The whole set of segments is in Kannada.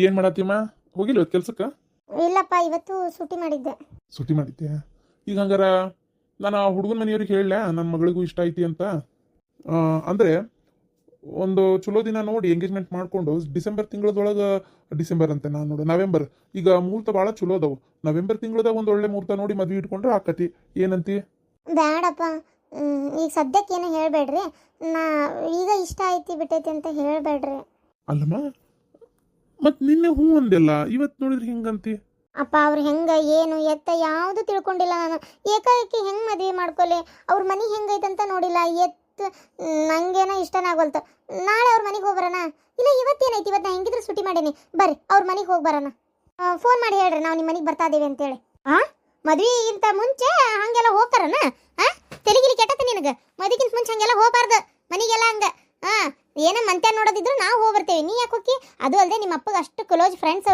ಏನು ಮಾಡತ್ತೀಮ್ಮ? ಹೋಗಿಲ್ಲ ಇವತ್ತು ಕೆಲ್ಸಕ್ಕೆ? ಇಲ್ಲಪ್ಪ, ಇವತ್ತು ಸೂಟಿ ಮಾಡಿದ್ದೆ. ಸುಟ್ಟಿ ಮಾಡಿದ್ದೆ. ಈಗ ಹಂಗಾರ ನಾನು ಆ ಹುಡುಗನ ಮನೆಯವ್ರಿಗೆ ಹೇಳಲ ನನ್ನ ಮಗಳಿಗೂ ಇಷ್ಟ ಐತಿ ಅಂತ. ಅಂದರೆ ಒಂದು ಚಲೋ ದಿನ ನೋಡಿ ಎಂಗೇಜ್ಮೆಂಟ್ ಮಾಡಿಕೊಂಡು ಡಿಸೆಂಬರ್ ತಿಂಗಳದೊಳಗೆ, ಡಿಸೆಂಬರ್ ಅಂತ ನಾನು ನೋಡು ನವೆಂಬರ್, ಈಗ ಮುಹೂರ್ತ ಭಾಳ ಚಲೋ ಅದಾವು. ನವೆಂಬರ್ ತಿಂಗಳದಾಗ ಒಂದು ಒಳ್ಳೆ ಮುಹೂರ್ತ ನೋಡಿ ಮದುವೆ ಇಟ್ಕೊಂಡ್ರೆ ಆಕತಿ. ಏನಂತಿ? ಬೇಡಪ್ಪ, ಈಗ ಸದ್ಯಕ್ಕೆ ಏನು ಹೇಳಬೇಡ್ರಿ. ನಾ ಈಗ ಇಷ್ಟ ಐತಿ ಬಿಟ್ಟೈತಿ ಅಂತ ಹೇಳಬೇಡ್ರಿ. ಅಲ್ಲಮ್ಮ, ಮತ್ತು ನಿನ್ನೆ ಹ್ಞೂ ಅಂದೆಲ್ಲ, ಇವತ್ತು ನೋಡಿದ್ರೆ ಹಿಂಗಂತಿ. ಅಪ್ಪ, ಅವ್ರು ಹೆಂಗೆ ಏನು ಎತ್ತ ಯಾವುದು ತಿಳ್ಕೊಂಡಿಲ್ಲ. ನಾನು ಏಕಾಏಕಿ ಹೆಂಗೆ ಮದುವೆ ಮಾಡ್ಕೊಲಿ, ಅವ್ರ ಮನೆ ಹೆಂಗೈತಂತ ನೋಡಿಲ್ಲ. ನಂಗೇನೋ ಇಷ್ಟನೇ ಆಗೋಲ್ತು. ನಾಳೆ ಅವ್ರ ಮನೆಗೆ ಹೋಗಿ ಬರೋಣ. ಇಲ್ಲ, ಇವತ್ತೇನೈತಿ, ಇವತ್ತು ನಾ ಹೆಂಗಿದ್ರೆ ಸೂಟಿ ಮಾಡೀನಿ. ಬರ್ರಿ ಅವ್ರ ಮನೆಗೆ ಹೋಗಿ ಬರೋಣ. ಫೋನ್ ಮಾಡಿ ಹೇಳ್ರಿ ನಾವು ನಿಮ್ಮ ಮನೆಗೆ ಬರ್ತಾ ಇದ್ದೀವಿ ಅಂತೇಳಿ. ಮದುವೆಗಿಂತ ಮುಂಚೆ ಹಂಗೆಲ್ಲ ಹೋಗ್ತಾರನ? ತೆಲಿಗಿಲಿ ಕೆಟ್ಟತ್ತೆ ನಿನಗೆ. ಮದುವೆಗಿಂತ ಮುಂಚೆ ಹಂಗೆಲ್ಲ ಹೋಗ್ಬಾರ್ದು ಮನೆಗೆಲ್ಲ. ಹಂಗೆ ಏನೋ ಮಂತ್ಯ ನೋಡೋದಿದ್ರು ನಾವು ಹೋಗಿ ಬರ್ತೇವೆ. ನೀ ಯಾಕೆ ಹೋಗಿ? ಅದು ಅಲ್ಲದೆ ನಿಮ್ಮ ಅಪ್ಪಗೆ ಅಷ್ಟು ಕ್ಲೋಸ್ ಫ್ರೆಂಡ್ಸ್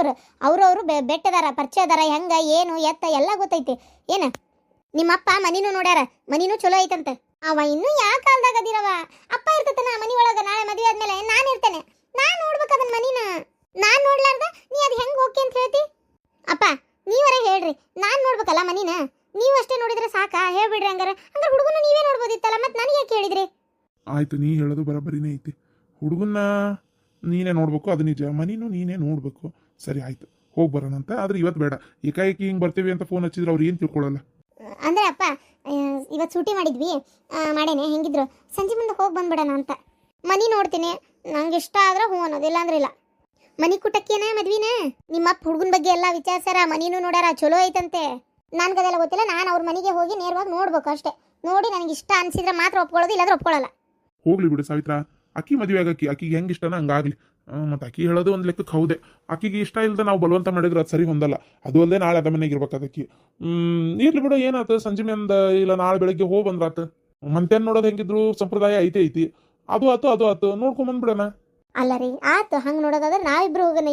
ಅವರು ಬೆಟ್ಟದಾರ, ಪರಿಚಯ ಅದಾರ, ಹೆಂಗೆ ಏನು ಎತ್ತ ಎಲ್ಲ ಗೊತ್ತೈತಿ. ಏನು ನಿಮ್ಮಪ್ಪ ಮನಿನೂ ನೋಡ್ಯಾರ, ಮನಿನೂ ಚಲೋ ಐತಂತ. ಅವ ಇನ್ನೂ ಯಾವ ಕಾಲದಾಗ ಅದಿರವ? ಅಪ್ಪ ಇರ್ತತನ ಮನಿ ಒಳಗೆ. ನಾಳೆ ಮದುವೆ ಆದ್ಮೇಲೆ ನಾನು ಇರ್ತೇನೆ. ನಾನು ನೋಡ್ಬೇಕು ಅದನ್ನ ಮನಿನ. ನಾನು ನೋಡ್ಲಾರ್ದ ನೀ ಅದು ಹೆಂಗೆ ಹೋಗಿ ಅಂತ ಹೇಳ್ತಿ? ಅಪ್ಪ, ನೀವರೇ ಹೇಳ್ರಿ, ನಾನು ನೋಡ್ಬೇಕಲ್ಲ ಮನಿನ. ನೀವು ಅಷ್ಟೇ ನೋಡಿದ್ರೆ ಸಾಕಾ? ಹೇಳ್ಬಿಡ್ರಿ. ಹಂಗಾರೆ ಹುಡುಗನ ನೀವೇ ನೋಡ್ಬೋದಿತ್ತಲ್ಲ, ಮತ್ತೆ ನನಗೆ ಯಾಕೆ ಹೇಳಿದ್ರಿ? ಆಯ್ತು, ನೀ ಹೇಳೋದು ಬರೋಬ್ಬರಿನೇ ಐತಿ. ಹುಡುಗನ್ನ ನೀನೇ ನೋಡ್ಬೇಕು, ಅದು ನಿಜ. ಮನಿನೂ ನೀನೇ ನೋಡ್ಬೇಕು. ಸರಿ ಆಯ್ತು, ಹೋಗಿ ಬರೋಣ ಅಂತ. ಆದ್ರೆ ಇವತ್ತು ಬೇಡ. ಏಕಾಏಕಿ ಹಿಂಗೆ ಬರ್ತೀವಿ ಅಂತ ಫೋನ್ ಹಚ್ಚಿದ್ರೆ ಅವ್ರು ಏನು ತಿಳ್ಕೊಳ್ಳಲ್ಲ. ಅಂದ್ರೆ ಅಪ್ಪ, ಇವತ್ತು ಸೂಟಿ ಮಾಡಿದ್ವಿ, ಮಾಡೇನೆ. ಹೆಂಗಿದ್ರು ಸಂಜೆ ಮುಂದೆ ಹೋಗಿ ಬಂದ್ಬಿಡೋಣ ಅಂತ. ಮನಿ ನೋಡ್ತೀನಿ, ನಂಗೆ ಇಷ್ಟ ಆದ್ರೆ ಹ್ಞೂ ಅನ್ನೋದು, ಇಲ್ಲ ಅಂದ್ರೆ ಇಲ್ಲ. ಮನಿ ಕುಟಕ್ಕೇನ ಮದ್ವಿನ? ನಿಮ್ಮಪ್ಪ ಹುಡುಗನ ಬಗ್ಗೆ ಎಲ್ಲ ವಿಚಾರಿಸ್ಯಾರ, ಮನಿನೂ ನೋಡ್ಯಾರ, ಚಲೋ ಐತಂತೆ. ನನ್ಗದೆಲ್ಲ ಗೊತ್ತಿಲ್ಲ. ನಾನು ಅವ್ರ ಮನೆಗೆ ಹೋಗಿ ನೇರವಾಗಿ ನೋಡ್ಬೇಕು ಅಷ್ಟೇ. ನೋಡಿ ನನಗೆ ಇಷ್ಟ ಅನ್ಸಿದ್ರೆ ಮಾತ್ರ ಒಪ್ಕೊಳ್ಳೋದು, ಇಲ್ಲಾಂದ್ರೆ ಒಪ್ಕೊಳ್ಳಲ್ಲ. ಹೋಗ್ಲಿ ಬಿಡು ಸಾವಿತ್ರ, ಅಕ್ಕಿ ಮದುವೆ ಆಗಕ್ಕಿ, ಆಕಿಗೆ ಹೆಂಗೆ ಇಷ್ಟನ ಹಂಗಾಗ್ಲಿ. ಮತ್ತು ಅಕ್ಕಿ ಹೇಳೋದು ಒಂದು ಲೆಕ್ಕಕ್ಕೆ ಹೌದೇ. ಆಕಿಗೆ ಇಷ್ಟ ಇಲ್ಲದೆ ನಾವು ಬಲವಂತ ಮಾಡಿದ್ರೆ ಅದು ಸರಿ ಹೊಂದಲ್ಲ. ಅದು ಅಲ್ಲದೆ ನಾಳೆ ಅದ ಮನೆಗೆ ಇರ್ಬೇಕು ಅದಕ್ಕೆ. ಇರ್ಲಿ ಬಿಡು, ಏನಾಯ್ತು ಸಂಜೆ ಮೇಲೆ ಇಲ್ಲ ನಾಳೆ ಬೆಳಗ್ಗೆ ಹೋಗಿ ಬಂದ್ರಾತು. ಮಂತೇನು ನೋಡೋದು ಹೆಂಗಿದ್ರು ಸಂಪ್ರದಾಯ ಐತಿ. ಅದು ಆತು ನೋಡ್ಕೊಂಬಂದ್ಬಿಡೋಣ. ಅಲ್ಲ ರೀ, ಆತು. ಹಂಗೆ ನೋಡೋದಾದ್ರೆ ನಾವಿಬ್ರು ಹೋಗೋಣ.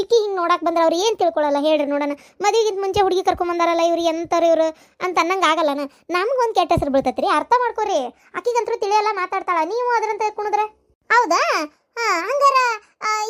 ಈಕಿ ಹಿಂಗೆ ನೋಡಕ್ಕೆ ಬಂದ್ರೆ ಅವ್ರು ಏನು ತಿಳ್ಕೊಳ್ಳಲ್ಲ ಹೇಳ್ರಿ ನೋಡೋಣ. ಮದುವೆಗಿಂತ ಮುಂಚೆ ಹುಡುಗಿ ಕರ್ಕೊಂಬಂದಾರಲ್ಲ, ಇವ್ರು ಎಂತಾರೆ ಇವರು ಅಂತ ಅನ್ನಂಗೆ ಆಗಲ್ಲನ. ನಮ್ಗೊಂದು ಕೆಟ್ಟ ಹೆಸರು ಬೀಳ್ತೈತ್ರಿ, ಅರ್ಥ ಮಾಡ್ಕೋರಿ. ಆಕಿಗಂತರೂ ತಿಳಿಯಲ್ಲ, ಮಾತಾಡ್ತಾಳ. ನೀವು ಅದ್ರಂತ ಕುಣಿದ್ರೆ ಹೌದಾ? ಹಂಗಾರ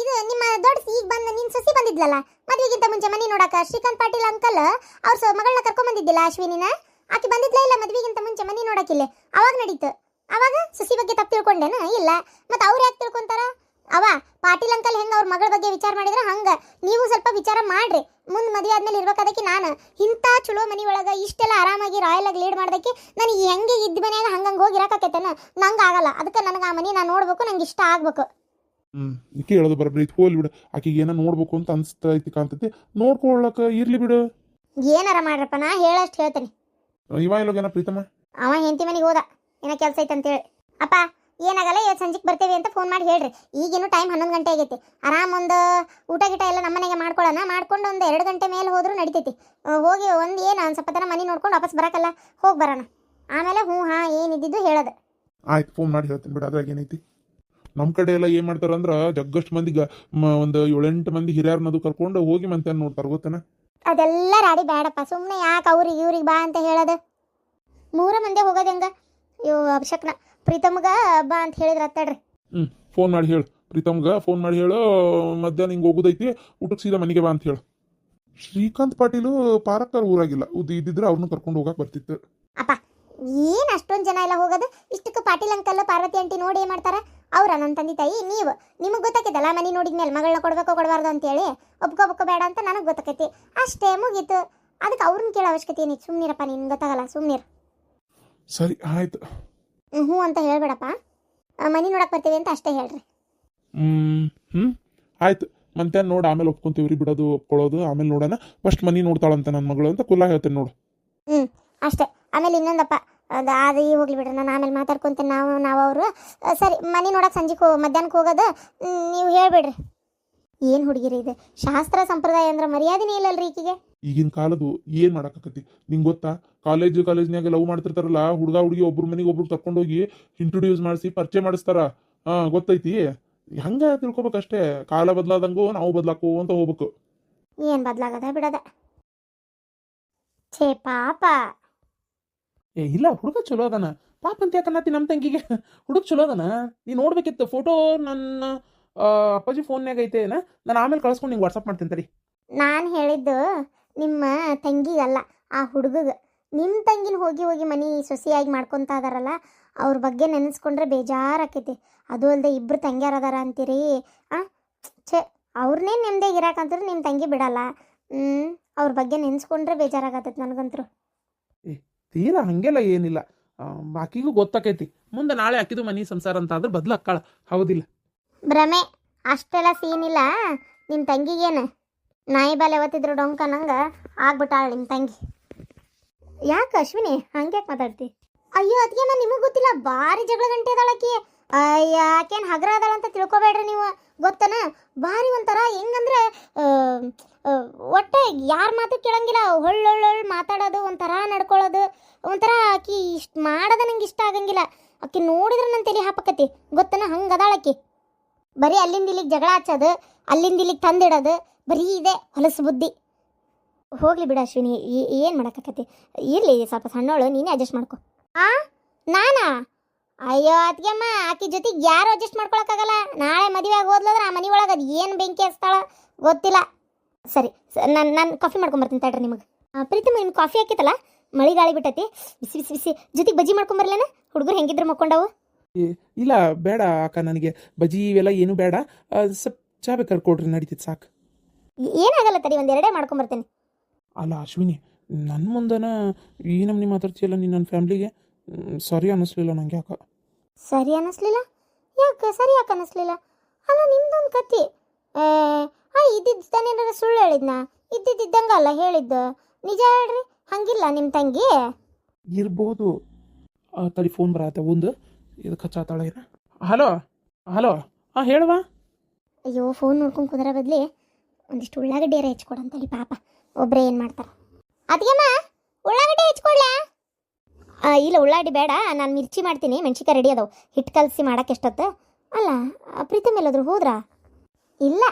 ಇದು ನಿಮ್ಮ ದೊಡ್ಡ ಈಗ ಬಂದ ನಿನ್ನ ಸೊಸಿ ಬಂದಿದ್ಲಲ್ಲ ಮದುವೆಗಿಂತ ಮುಂಚೆ ಮನೆ ನೋಡಕ್ಕೆ, ಶ್ರೀಕಾಂತ್ ಪಾಟೀಲ್ ಅಂಕಲ್ ಅವ್ರ ಮಗಳನ್ನ ಕರ್ಕೊಂಬಂದಿದ್ದಿಲ್ಲ ಅಶ್ವಿನಿನ? ಆಕಿ ಬಂದಿದ್ಲ ಇಲ್ಲ ಮದುವೆಗಿಂತ ಮುಂಚೆ ಮನೆ ನೋಡಕ್ಕಿಲ್ಲ? ಅವಾಗ ನಡೀತು. ಅವಾಗ ಸೊಸಿ ಬಗ್ಗೆ ತಪ್ಪು ತಿಳ್ಕೊಂಡೇನ? ಇಲ್ಲ. ಮತ್ತೆ ಅವ್ರು ಯಾಕೆ ತಿಳ್ಕೊಂತಾರ? ಅವ ಪಾಟೀಲ್ ಅಂಕಲ್ ಹೆಂಗೆ ಅವ್ರ ಮಗಳ ಬಗ್ಗೆ ವಿಚಾರ ಮಾಡಿದ್ರೆ ಹಂಗೆ ನೀವು ಸ್ವಲ್ಪ ವಿಚಾರ ಮಾಡ್ರಿ. ಮುಂದೆ ಮದುವೆ ಆದ್ಮೇಲೆ ಇರ್ಬೇಕಾದಕ್ಕೆ ನಾನು ಇಂಥ ಚಲೋ ಮನೆ ಒಳಗೆ ಇಷ್ಟೆಲ್ಲ ಆರಾಮಾಗಿ ರಾಯಲ್ ಆಗಿ ಲೀಡ್ ಮಾಡೋದಕ್ಕೆ ನನಗೆ ಹೆಂಗೆ ಇದ್ದ ಮನೆಯಾಗ ಹಂಗಂಗೆ ಹೋಗಿ ಇರೋಕತ್ತೇನ? ನಂಗೆ ಆಗಲ್ಲ. ಅದಕ್ಕೆ ನನಗೆ ಆ ಮನೆ ನಾನು ನೋಡ್ಬೇಕು, ನಂಗೆ ಇಷ್ಟ ಆಗ್ಬೇಕು. ಈಕೆ ಹೇಳೋದು ಬರೋಬ್ಬರಿ ಐತಿ. ಹೋಗ್ಲಿ ಬಿಡು, ಆಕಿಗೆ ಏನೋ ನೋಡ್ಬೇಕು ಅಂತ ಅನ್ಸ್ತೈತಿ ಕಾಣ್ತೈತಿ. ನೋಡ್ಕೊಳ್ಳಕ ಇರ್ಲಿ ಬಿಡು. ಏನಾರ ಮಾಡ್ರಪ್ಪ, ನಾ ಹೇಳಷ್ಟು ಹೇಳ್ತೇನೆ. ಇವ ಎಲ್ಲೋಗೇನ ಪ್ರೀತಮ್ಮ? ಅವ ಹೆಂಡತಿ ಮನೆಗೆ ಹೋದ, ಏನೋ ಕೆಲಸ ಐತೆ ಅಂತೇಳಿ. ಅಪ್ಪ ಏನಾಗಲ್ಲ, ಇವತ್ತು ಸಂಜೆಗೆ ಬರ್ತೇವೆ ಅಂತ ಫೋನ್ ಮಾಡಿ ಹೇಳ್ರಿ. ಈಗೇನು ಟೈಮ್ 11 ಗಂಟೆ ಆಗೈತಿ. ಆರಾಮ್ ಒಂದು ಊಟ ಗಿಟ ಎಲ್ಲ ನಮ್ಮನೆಗೆ ಮಾಡ್ಕೊಳ್ಳೋಣ. ಮಾಡ್ಕೊಂಡು ಒಂದು 2 ಗಂಟೆ ಮೇಲೆ ಹೋದ್ರೂ ನಡಿತೈತಿ. ಹೋಗಿ ಒಂದು ಒಂದು ಸ್ವಲ್ಪ ತನ ಮನೆ ನೋಡ್ಕೊಂಡು ವಾಪಸ್ ಬರೋಕ್ಕಲ್ಲ, ಹೋಗಿ ಬರೋಣ. ಆಮೇಲೆ ಹ್ಞೂ ಏನಿದ್ದು ಹೇಳೋದು. ಆಯ್ತು, ಫೋನ್ ಮಾಡಿ ಹೇಳ್ತೀನಿ ಬಿಡು. ಅದ್ರಾಗ ಏನೈತಿ. ನಮ್ಮ ಕಡೆ ಎಲ್ಲ ಏನು ಮಾಡ್ತಾರಂದ್ರೆ ಜಗ್ಗಷ್ಟು ಮಂದಿಗೆ ಒಂದು 7-8 ಮಂದಿ ಹಿರಿಯರ್ನದು ಕರ್ಕೊಂಡು ಹೋಗಿ ಮಂತೆ ನೋಡ್ತಾರೆ, ಗೊತ್ತೇನ? ಅದೆಲ್ಲ ರಾಡಿ ಬೇಡಪ್ಪ. ಸುಮ್ಮನೆ ಯಾಕೆ ಅವ್ರಿಗೆ ಇವ್ರಿಗೆ ಬಾ ಅಂತ ಹೇಳೋದು? 3 ಮಂದಿ ಹೋಗೋದು ಹೆಂಗ? ಅಭಿಷೇಕ್ನ ಪ್ರೀತಮ್ಗ ಬಾ ಅಂತ ಹೇಳಿದ್ರೆ ಅತ್ತಾಡ್ರಿ. ಫೋನ್ ಮಾಡಿ ಹೇಳು ಪ್ರೀತಮ್ಗೆ. ಫೋನ್ ಮಾಡಿ ಹೇಳು, ಮಧ್ಯಾಹ್ನ ಹಿಂಗೆ ಹೋಗೋದೈತಿ, ಊಟಕ್ಕೆ ಸೀದಾ ಮನೆಗೆ ಬಾ ಅಂತ ಹೇಳು. ಶ್ರೀಕಾಂತ್ ಪಾಟೀಲು ಪಾರಕ್ಕರ್ ಊರಾಗಿಲ್ಲ, ಇದ್ದಿದ್ರೆ ಅವ್ರನ್ನೂ ಕರ್ಕೊಂಡು ಹೋಗಕ್ಕೆ ಬರ್ತಿತ್ತು. ಅಪ್ಪ ಏನು ಅಷ್ಟೊಂದು ಜನ ಎಲ್ಲ ಹೋಗೋದು? ಇಷ್ಟಕ್ಕೆ ಪಾಟೀಲ್ ಅಂಕಲ್ ಪಾರ್ವತಿ ಆಂಟಿ ನೋಡಿ ಏನು ಮಾಡ್ತಾರ? ಅವ್ರ ನನ್ನ ತಂದೆ ತಾಯಿ. ನಿಮಗೆ ಗೊತ್ತಾಕೈತಲ್ಲ ಮನೆ ನೋಡಿದ್ಮೇಲೆ ಮಗಳನ್ನ ಕೊಡಬೇಕೋ ಕೊಡಬಾರ್ದು ಅಂತೇಳಿ. ಒಪ್ಕೋಬೇಕು ಬೇಡ ಅಂತ ನನಗೆ ಗೊತ್ತಾಕೈತಿ. ಅಷ್ಟೇ, ಮುಗೀತು. ಅದಕ್ಕೆ ಅವ್ರನ್ನ ಕೇಳೋ ಅವಶ್ಯಕತೆ ಏನಿತ್ತು? ಸುಮ್ಮನಿರಪ್ಪ, ನಿನ್ಗೆ ಗೊತ್ತಾಗಲ್ಲ, ಸುಮ್ಮನಿರು. ಸರಿ ಆಯ್ತು. ಹ್ಞೂ ಅಂತ ಹೇಳ್ಬೇಡಪ್ಪ. ಮನೆ ನೋಡಕ್ಕೆ ಬರ್ತೀವಿ ಅಂತ ಅಷ್ಟೇ ಹೇಳ್ರಿ. ಆಯ್ತು. ಮಂತ್ಯಾನ್ ನೋಡಿ ಆಮೇಲೆ ಒಪ್ಕೊಂತೀವ್ರಿ, ಬಿಡೋದು ಒಪ್ಕೊಳ್ಳೋದು ಆಮೇಲೆ ನೋಡೋಣ. ಫಸ್ಟ್ ಮನೆ ನೋಡ್ತಾಳಂತ ನನ್ನ ಮಗಳು ಅಂತ ಕುಲ್ಲ ಹೇಳ್ತೇನೆ ನೋಡು. ಅಷ್ಟೇ. ಆಮೇಲೆ ಇನ್ನೊಂದಪ್ಪ, ಅದು ಹೋಗ್ಲಿ ಬಿಡ್ರಿ, ನಾನು ಆಮೇಲೆ ಮಾತಾಡ್ಕೊಂತೇನೆ. ನಾವು ಅವರು ಸರಿ ಮನೆ ನೋಡಕ್ಕೆ ಸಂಜೆಗೆ ಮಧ್ಯಾಹ್ನಕ್ಕೆ ಹೋಗೋದು ನೀವು ಹೇಳ್ಬಿಡ್ರಿ. ಏನು ಹುಡುಗಿರಿ ಇದು? ಶಾಸ್ತ್ರ ಸಂಪ್ರದಾಯ ಅಂದ್ರೆ ಮರ್ಯಾದೆನೇ ಇಲ್ಲಲ್ರಿ ಈಕಿಗೆ. ಈಗಿನ ಕಾಲದು ಏನು ಮಾಡೋಕ್ಕಾಕತಿ ನಿಂಗೆ ಗೊತ್ತಾ? ಕಾಲೇಜ್ನಾಗ ಲವ್ ಮಾಡ್ತಿರ್ತಾರಲ್ಲ, ಹುಡುಗ ಹುಡುಗಿ ಒಬ್ರ ಮನೆಗೆ ಒಬ್ರು ಕರ್ಕೊಂಡೋಗಿ ಇಂಟ್ರೊಡ್ಯೂಸ್ ಮಾಡಿಸಿ ಪರಿಚಯ ಮಾಡಿಸ್ತಾರ. ಗೊತ್ತೈತಿ? ಹಂಗೆ ತಿಳ್ಕೊಬೇಕಷ್ಟೇ. ಕಾಲ ಬದಲಾದಂಗೂ ನಾವು ಬದಲಾಕೋ ಅಂತ ಹೋಗ್ಬೇಕು. ಏನು ಬದಲಾಗದ ಬಿಡದ? ಛೇ ಪಾಪ. ಇಲ್ಲ, ಹುಡುಗ ಚಲೋ ಅದಾನ. ಪಾಪ ಅಂತ ಯಾಕನ್ನತಿ ನಮ್ಮ ತಂಗಿಗೆ? ಹುಡುಗ ಚಲೋ ಅದಾನ. ನೀ ನೋಡ್ಬೇಕಿತ್ತು ಫೋಟೋ. ನನ್ನ ಅಪ್ಪಾಜಿ ಫೋನ್ಯಾಗ ಐತೇನ, ನಾನು ಆಮೇಲೆ ಕಳ್ಸ್ಕೊಂಡು ನಿಂಗೆ ವಾಟ್ಸಪ್ ಮಾಡ್ತೀನಿ ತಡಿ. ನಾನು ಹೇಳಿದ್ದು ನಿಮ್ಮ ತಂಗಿಗಲ್ಲ, ಆ ಹುಡುಗಗೆ. ನಿಮ್ಮ ತಂಗಿನ ಹೋಗಿ ಹೋಗಿ ಮನೆ ಸೊಸೆಯಾಗಿ ಮಾಡ್ಕೊತಾ ಇದಾರಲ್ಲ, ಅವ್ರ ಬಗ್ಗೆ ನೆನೆಸ್ಕೊಂಡ್ರೆ ಬೇಜಾರಾಕೈತಿ. ಅದು ಅಲ್ಲದೆ ಇಬ್ಬರು ತಂಗ್ಯಾರ ಅದಾರ ಅಂತೀರಿ. ಛೇ, ಅವ್ರನ್ನೇ ನೆಮ್ಮದಿಯಾಗಿ ಇರಾಕಂತಾರೆ ನಿಮ್ಮ ತಂಗಿ ಬಿಡಲ್ಲ. ಅವ್ರ ಬಗ್ಗೆ ನೆನೆಸ್ಕೊಂಡ್ರೆ ಬೇಜಾರಾಗತ್ತೈತಿ ನನಗಂತರು. ತೀರಾ ಹಂಗೆಲ್ಲ ಏನಿಲ್ಲ, ಆಕಿಗೂ ಗೊತ್ತಾಕೈತಿ ಮುಂದೆ ನಾಳೆ ಆಕಿದು ಮನೆ ಸಂಸಾರ ಅಂತ ಆದ್ರೆ ಬದ್ಲಾಕ್ಕಾಳ, ಹೌದಿಲ್ಲ? ಭ್ರಮೆ, ಅಷ್ಟೆಲ್ಲ ಸೀನ್ ಇಲ್ಲ ನಿಮ್ಮ ತಂಗಿಗೇನು. ನಾಯಿ ಬಾಲ್ ಯಾವತ್ತಿದ್ರು ಡೊಂಕ ನಂಗೆ ಆಗ್ಬಿಟ್ಟಾಳ ನಿಮ್ಮ ತಂಗಿ. ಯಾಕೆ ಅಶ್ವಿನಿ ಹಂಗ್ಯಾಕೆ ಮಾತಾಡ್ತಿ? ಅಯ್ಯೋ ಅದಕ್ಕೆ ನಿಮಗೆ ಗೊತ್ತಿಲ್ಲ, ಭಾರಿ ಜಗಳ ಗಂಟೆ ಅದಾಳಕಿ. ಅಯ್ಯ ಆಕೇನು ಹಗ್ರ ಅದಾಳ ಅಂತ ತಿಳ್ಕೊಬೇಡ್ರಿ ನೀವು, ಗೊತ್ತನ? ಭಾರಿ ಒಂಥರ ಹೆಂಗಂದ್ರೆ ಒಟ್ಟೆ ಯಾರ ಮಾತು ಕೇಳಂಗಿಲ್ಲ, ಹೊಳ್ಳೊಳ್ಳೊಳ್ಳು ಮಾತಾಡೋದು, ಒಂಥರ ನಡ್ಕೊಳ್ಳೋದು, ಒಂಥರ ಆಕಿ ಇಷ್ಟು ಮಾಡೋದು ನಂಗೆ ಇಷ್ಟ ಆಗಂಗಿಲ್ಲ. ಆಕಿ ನೋಡಿದ್ರೆ ನನ್ನ ತಲೆ ಹಾಪಕತಿ, ಗೊತ್ತನ? ಹಂಗೆ ಅದಾಳಕಿ. ಬರೀ ಅಲ್ಲಿಂದ ಇಲ್ಲಿಗೆ ಜಗಳ ಹಚ್ಚೋದು, ಅಲ್ಲಿಂದ ಇಲ್ಲಿಗೆ ತಂದಿಡೋದು, ಬರೀ ಇದೆ ಹೊಲಸು ಬುದ್ಧಿ. ಹೋಗ್ಲಿ ಬಿಡ ಅಶ್ವಿನಿ, ಏನು ಮಾಡೋಕ್ಕತಿ? ಇರಲಿ ಸ್ವಲ್ಪ ಸಣ್ಣವಳು, ನೀನೇ ಅಡ್ಜಸ್ಟ್ ಮಾಡ್ಕೊ. ನಾನಾ? ಅಯ್ಯೋ ಅದ್ಗೆಮ್ಮ, ಆಕಿ ಜೊತೆಗೆ ಯಾರು ಅಡ್ಜಸ್ಟ್ ಮಾಡ್ಕೊಳಕ್ಕಾಗಲ್ಲ. ನಾಳೆ ಮದುವೆ ಆಗಿ ಹೋದ್ಲಂದ್ರೆ ಆ ಮನೆ ಒಳಗೆ ಅದು ಏನು ಬೆಂಕಿ ಹಚ್ತಾಳ ಗೊತ್ತಿಲ್ಲ. ಸರಿ, ನಾನು ಕಾಫಿ ಮಾಡ್ಕೊಂಬರ್ತೀನಿ ತಡ್ರಿ ನಿಮಗೆ. ಪ್ರೀತಮ್ಮ, ನಿಮ್ಗೆ ಕಾಫಿ ಹಾಕಿತ್ತಲ್ಲ, ಮಳೆ ಗಾಳಿ ಬಿಟ್ಟೈತಿ, ಬಿಸಿ ಬಿಸಿ ಬಿಸಿ ಜೊತೆಗೆ ಬಜ್ಜಿ ಮಾಡ್ಕೊಂಬರ್ಲೇನ? ಹುಡುಗರು ಹೆಂಗಿದ್ರು ಮಕ್ಕೊಂಡವು? ಇಲ್ಲ ಬೇಡ ಅಕ್ಕ, ನನಗೆ ಬಜ್ಜಿ ಇವೆಲ್ಲ ಏನೂ ಬೇಡ, ಸ್ವಲ್ಪ ಚಾ ಬೇಕಾದ್ರೆ ಕೊಡ್ರಿ, ನಡೀತಿತ್ತು ಸಾಕು. ಏನಾಗಲ್ಲ ತಡಿ, ಒಂದೆರಡೇ ಮಾಡ್ಕೊಂಬರ್ತೇನೆ. ಅಲ್ಲ ಅಶ್ವಿನಿ, ನನ್ನ ಮುಂದನ ಈ ನಮ್ನಿ ಮಾತಾಡ್ತೀಯಲ್ಲ ನೀನು ನನ್ನ ಫ್ಯಾಮ್ಲಿಗೆ, ಸರಿ ಅನ್ನಿಸ್ಲಿಲ್ಲ ನಂಗೆ. ಯಾಕೆ ಸರಿ ಅನ್ನಿಸ್ಲಿಲ್ಲ? ಯಾಕೆ ಸರಿ ಯಾಕೆ ಅನ್ನಿಸ್ಲಿಲ್ಲ? ಅಲ್ಲ ನಿಮ್ದೊಂದು ಕತ್ತಿ. ಇದ್ದಿದ್ದಾನೇನಾರ ಸುಳ್ಳು ಹೇಳಿದ್ನಾ? ಇದ್ದಿದ್ದಂಗೆ ಅಲ್ಲ ಹೇಳಿದ್ದು, ನಿಜ ಹೇಳ್ರಿ. ಹಂಗಿಲ್ಲ ನಿಮ್ಮ ತಂಗಿ ಇರ್ಬೋದು. ತಡಿ ಫೋನ್ ಬರತ್ತೆ ಒಂದು, ಇದಕ್ಕೆ ಹಚ್ಚಾತಾಳ ಏನ? ಹಲೋ ಹಲೋ, ಹಾಂ ಹೇಳುವ. ಅಯ್ಯೋ, ಫೋನ್ ನೋಡ್ಕೊಂಡು ಕುಂದ್ರ ಬದಲಿ ಒಂದಿಷ್ಟು ಉಳ್ಳಾಗಡ್ಡಿ ಹೆಚ್ಕೊಡಂತಲ್ಲಿ, ಪಾಪ ಒಬ್ಬರೇ ಏನು ಮಾಡ್ತಾರೆ. ಅದಕ್ಕೆಮ್ಮ ಉಳ್ಳಾಗಡ್ಡಿ ಹೆಚ್ಕೊಡ್ಲಾ? ಇಲ್ಲ ಉಳ್ಳಾಗಡ್ಡಿ ಬೇಡ, ನಾನು ಮಿರ್ಚಿ ಮಾಡ್ತೀನಿ, ಮೆಣ್ಸಿಕಾಯಿ ರೆಡಿ ಅದಾವೆ, ಹಿಟ್ಟು ಕಲಸಿ ಮಾಡೋಕೆ ಎಷ್ಟೊತ್ತು. ಅಲ್ಲ ಪ್ರೀತಮ್ ಎಲ್ಲಾದರೂ ಹೋದ್ರಾ? ಇಲ್ಲ,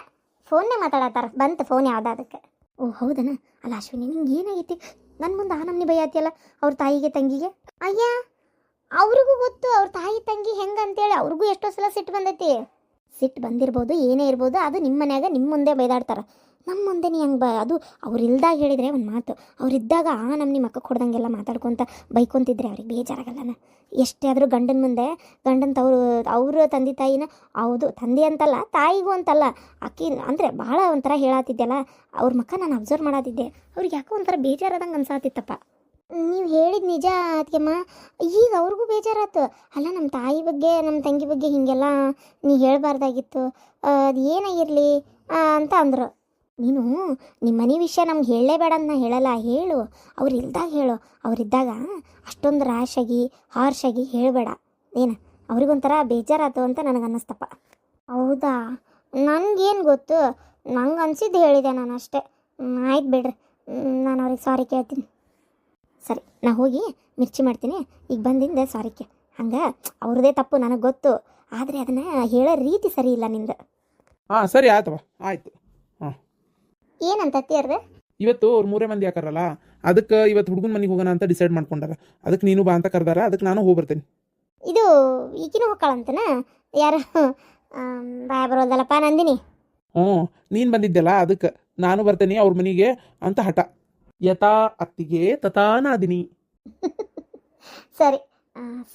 ಫೋನ್ನೇ ಮಾತಾಡತ್ತಾರ, ಬಂತು ಫೋನ್ ಯಾವುದಕ್ಕೆ. ಓ ಹೌದನ? ಅಲ್ಲ ಅಶ್ವಿನಿ, ನಿಂಗೆ ಏನಾಗೈತಿ? ನನ್ನ ಮುಂದೆ ಆ ನಮ್ನಿ ಬೈಯಾತಿಯಲ್ಲ ಅವ್ರ ತಾಯಿಗೆ ತಂಗಿಗೆ. ಅಯ್ಯ, ಅವ್ರಿಗೂ ಗೊತ್ತು ಅವ್ರ ತಾಯಿ ತಂಗಿ ಹೆಂಗೆ ಅಂತೇಳಿ, ಅವ್ರಿಗೂ ಎಷ್ಟೋ ಸಲ ಸಿಟ್ಟು ಬಂದೈತಿ. ಸಿಟ್ಟು ಬಂದಿರ್ಬೋದು, ಏನೇ ಇರ್ಬೋದು, ಅದು ನಿಮ್ಮ ಮನ್ಯಾಗ ನಿಮ್ಮ ಮುಂದೆ ಬೈದಾಡ್ತಾರೆ. ನಮ್ಮ ಮುಂದೆ ನೀ ಹಂಗೆ ಅದು ಅವ್ರು ಇಲ್ದಾಗ ಹೇಳಿದರೆ ಒಂದು ಮಾತು, ಅವ್ರಿದ್ದಾಗ ಆ ನಮ್ನಿ ಮಕ್ಕಕ್ಕೆ ಹೊಡೆದಂಗೆಲ್ಲ ಮಾತಾಡ್ಕೊತ ಬೈಕೊಂತಿದ್ರೆ ಅವ್ರಿಗೆ ಬೇಜಾರಾಗಲ್ಲನ? ಎಷ್ಟೇ ಆದರೂ ಗಂಡನ ಮುಂದೆ, ಗಂಡನ ಅವ್ರ ತಂದೆ ತಾಯಿನ, ಹೌದು ತಂದೆ ಅಂತಲ್ಲ ತಾಯಿಗೂ ಅಂತಲ್ಲ, ಆಕಿ ಅಂದರೆ ಭಾಳ ಒಂಥರ ಹೇಳತ್ತಿದ್ದೆಲ್ಲ ಅವ್ರ ಮಕ್ಕ ನಾನು ಅಬ್ಸರ್ವ್ ಮಾಡತ್ತಿದ್ದೆ. ಅವ್ರಿಗೆ ಯಾಕೋ ಒಂಥರ ಬೇಜಾರಾದಂಗೆ ಅನ್ಸಾತಿತ್ತಪ್ಪ. ನೀವು ಹೇಳಿದ ನಿಜ ಅದಕ್ಕೆಮ್ಮ, ಈಗ ಅವ್ರಿಗೂ ಬೇಜಾರಾಯ್ತು. ಅಲ್ಲ ನಮ್ಮ ತಾಯಿ ಬಗ್ಗೆ ನಮ್ಮ ತಂಗಿ ಬಗ್ಗೆ ಹೀಗೆಲ್ಲ ನೀ ಹೇಳಬಾರ್ದಾಗಿತ್ತು, ಅದು ಏನಾಗಿರಲಿ ಅಂತ ಅಂದರು. ನೀನು ನಿಮ್ಮ ಮನೆ ವಿಷಯ ನಮ್ಗೆ ಹೇಳಲೇಬೇಡ ಅಂತ ಹೇಳಲ್ಲ, ಹೇಳು, ಅವ್ರು ಇಲ್ದಾಗ ಹೇಳು. ಅವರಿದ್ದಾಗ ಅಷ್ಟೊಂದು ರ್ಯಾಶಾಗಿ ಹಾರ್ಷಾಗಿ ಹೇಳಬೇಡ. ಏನು ಅವ್ರಿಗೊಂಥರ ಬೇಜಾರಾಯ್ತು ಅಂತ ನನಗೆ ಅನ್ನಿಸ್ತಪ್ಪ. ಹೌದಾ? ನನಗೇನು ಗೊತ್ತು, ನಂಗೆ ಅನಿಸಿದ್ದು ಹೇಳಿದೆ ನಾನು ಅಷ್ಟೇ. ಆಯ್ತು ಬಿಡ್ರಿ, ನಾನು ಅವ್ರಿಗೆ ಸಾರಿ ಕೇಳ್ತೀನಿ. ಸರಿ, ನಾ ಹೋಗಿ ಮಿರ್ಚಿ ಮಾಡ್ತೀನಿ, ಈಗ ಬಂದಿಂದ ಸಾರಿಕೆ. ಹಂಗೆ ಅವ್ರದ್ದೇ ತಪ್ಪು ನನಗೆ ಗೊತ್ತು, ಆದರೆ ಅದನ್ನು ಹೇಳೋ ರೀತಿ ಸರಿ ಇಲ್ಲ ನಿಂದು. ಹಾಂ ಸರಿ ಆಯ್ತವ, ಆಯಿತು. ಹಾಂ, ಏನಂತ ತೀರ್ದೆ? ಇವತ್ತು ಅವ್ರು 3 ಮಂದಿ ಹಾಕಾರಲ್ಲ, ಅದಕ್ಕೆ ಇವತ್ತು ಹುಡುಗನ ಮನೆಗೆ ಹೋಗೋಣ ಅಂತ ಡಿಸೈಡ್ ಮಾಡ್ಕೊಂಡಾರ. ಅದಕ್ಕೆ ನೀನು ಬಾ ಅಂತ ಕರೆದಾರ, ಅದಕ್ಕೆ ನಾನು ಹೋಗಿ ಬರ್ತೇನೆ. ಇದು ಈಗಿನೂ ಹೋಗ್ಕಳಂತನ? ಯಾರು ಬಾಯ ಬರೋದಲ್ಲಪ್ಪ, ನಂದಿನಿ. ಹ್ಞೂ, ನೀನು ಬಂದಿದ್ದೆಲ್ಲ ಅದಕ್ಕೆ ನಾನು ಬರ್ತೇನೆ ಅವ್ರ ಮನೆಗೆ ಅಂತ ಹಠ. ಯಥಾ ಅತ್ತಿಗೆ ತಥಾ ನಾದಿನಿ. ಸರಿ,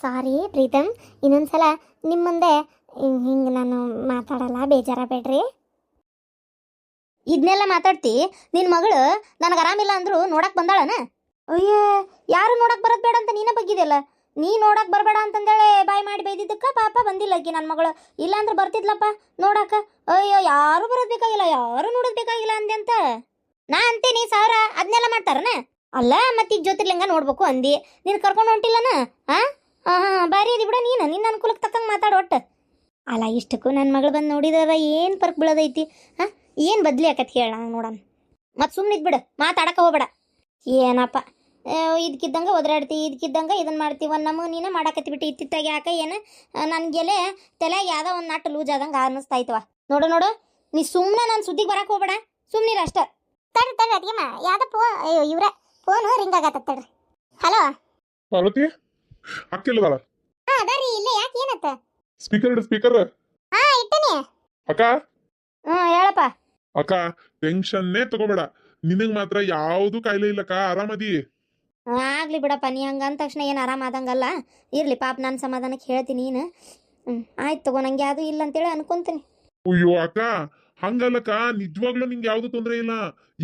ಸಾರಿ ಪ್ರೀತಮ್, ಇನ್ನೊಂದ್ಸಲ ನಿಮ್ಮ ಮುಂದೆ ಹಿಂಗೆ ನಾನು ಮಾತಾಡಲ್ಲ, ಬೇಜಾರ ಬೇಡ್ರಿ. ಇದನ್ನೆಲ್ಲ ಮಾತಾಡ್ತಿ? ನಿನ್ನ ಮಗಳು ನನಗೆ ಆರಾಮಿಲ್ಲ ಅಂದ್ರು ನೋಡಕ್ಕೆ ಬಂದಾಳನ? ಅಯ್ಯೋ, ಯಾರು ನೋಡಕ್ಕೆ ಬರೋದು ಬೇಡ ಅಂತ ನೀನೇ ಬಗ್ಗಿದೆಯಲ್ಲ. ನೀ ನೋಡಕ್ಕೆ ಬರಬೇಡ ಅಂತಂದೇಳೆ ಬಾಯಿ ಮಾಡಿ ಬೈದಿದ್ದಕ್ಕೆ ಪಾಪ ಬಂದಿಲ್ಲ ಆಕಿ ನನ್ನ ಮಗಳು. ಇಲ್ಲಾಂದ್ರೆ ಬರ್ತಿದ್ಲಪ್ಪ ನೋಡಕ್ಕೆ. ಅಯ್ಯೋ, ಯಾರು ಬರೋದು ಬೇಕಾಗಿಲ್ಲ, ಯಾರು ನೋಡೋದು ಬೇಕಾಗಿಲ್ಲ ಅಂದೆ ಅಂತ ನಾ ಅಂತೀನಿ. ಸಾವಿರ ಅದನ್ನೆಲ್ಲ ಮಾಡ್ತಾರನ? ಅಲ್ಲ ಮತ್ತೀಗ ಜ್ಯೋತಿರ್ಲಿಂಗ ನೋಡ್ಬೇಕು ಅಂದಿ, ನೀನು ಕರ್ಕೊಂಡು ಹೊಂಟಿಲ್ಲನ? ಹಾಂ ಹಾಂ, ಬಾರಿ ಅದಿ ಬಿಡ ನೀನು, ನಿನ್ನ ಅನುಕೂಲಕ್ಕೆ ತಕ್ಕಂಗೆ ಮಾತಾಡು ಒಟ್ಟು. ಅಲ್ಲ ಇಷ್ಟಕ್ಕೂ ನನ್ನ ಮಗಳು ಬಂದು ನೋಡಿದಾರ ಏನು ಫರ್ಕ್ ಬೀಳೋದೈತಿ? ಹಾಂ, ಏನು ಬದ್ಲಿ ಆಕತಿ ಹೇಳ ನೋಡೋಣ. ಮತ್ತು ಸುಮ್ಮನೆ ಇದ್ಬಿಡು, ಮಾತಾಡಕ್ಕೆ ಹೋಗ್ಬೇಡ. ಏನಪ್ಪ ಇದಕ್ಕಿದ್ದಂಗೆ ಒದರಾಡ್ತಿ, ಇದಕ್ಕಿದ್ದಂಗೆ ಇದನ್ನು ಮಾಡ್ತೀವಿ, ಒಂದು ನಮೂನಿನ ಮಾಡಾಕತ್ತಿ ಬಿಟ್ಟು ಇತ್ತಿತ್ತಾಗ ಯಾಕೆ ಏನು ನನಗೆಲೆ ತಲೆಯಾಗ ಯಾವುದೋ ಒಂದು ನಟ್ಟು ಲೂಸ್ ಆದಂಗೆ ಅನ್ನಿಸ್ತಾಯ್ತವ. ನೋಡು ನೋಡು, ನೀ ಸುಮ್ಮನೆ ನನ್ನ ಸುದ್ದಿಗೆ ಬರಕ್ಕೆ ಹೋಗ್ಬೇಡ, ಸುಮ್ಮನಿರ ಅಷ್ಟ. ತಡ್ರಿ ತಡ್ರಿ ಅದೇಮ್ಮ, ಯಾವ್ದು ಅಯ್ಯೋ ಇವ್ರ ಫೋನು ರಿಂಗ್ ಆಗತ್ತ ತಡ್ರಿ. ಹಲೋ ಪಾರ್ವತಿ, ಅಕ್ಕಿಲ್ಲದಾಳ? ಹಾಂ ಅದಾರಿ, ಇಲ್ಲೇ. ಯಾಕೆ ಏನತ್ತ? ಸ್ಪೀಕರ್ ಇಡು, ಸ್ಪೀಕರ್. ಹಾಂ ಇಟ್ಟನಿ. ಅಕ್ಕ ಹೇಳಪ್ಪ. ಅಕ್ಕ ಟೆನ್ಷನ್ನೇ ತಗೋಬೇಡ, ನಿನಗ್ ಮಾತ್ರ ಯಾವ್ದು ಕಾಯಿಲೆ ಇಲ್ಲಕ್ಕ, ಆರಾಮದಿ. ಆಗ್ಲಿ ಬಿಡಪ್ಪ, ನೀ ಹಂಗಂದ ತಕ್ಷಣ ಏನು ಆರಾಮ ಆದಂಗಲ್ಲ. ಇರ್ಲಿ ಪಾಪ, ನಾನು ಸಮಾಧಾನಕ್ಕೆ ಹೇಳ್ತೀನಿ. ನೀನು ಆಯ್ತು ತಗೋ, ನಂಗೆ ಯಾವುದು ಇಲ್ಲ ಅಂತೇಳಿ ಅನ್ಕೊಂತೀನಿ. ಅಯ್ಯೋ ಅಕ್ಕ, ಹಂಗಲ್ಲಕ್ಕ, ನಿಜವಾಗ್ಲೂ ನಿಂಗೆ ಯಾವ್ದು ತೊಂದರೆ ಇಲ್ಲ.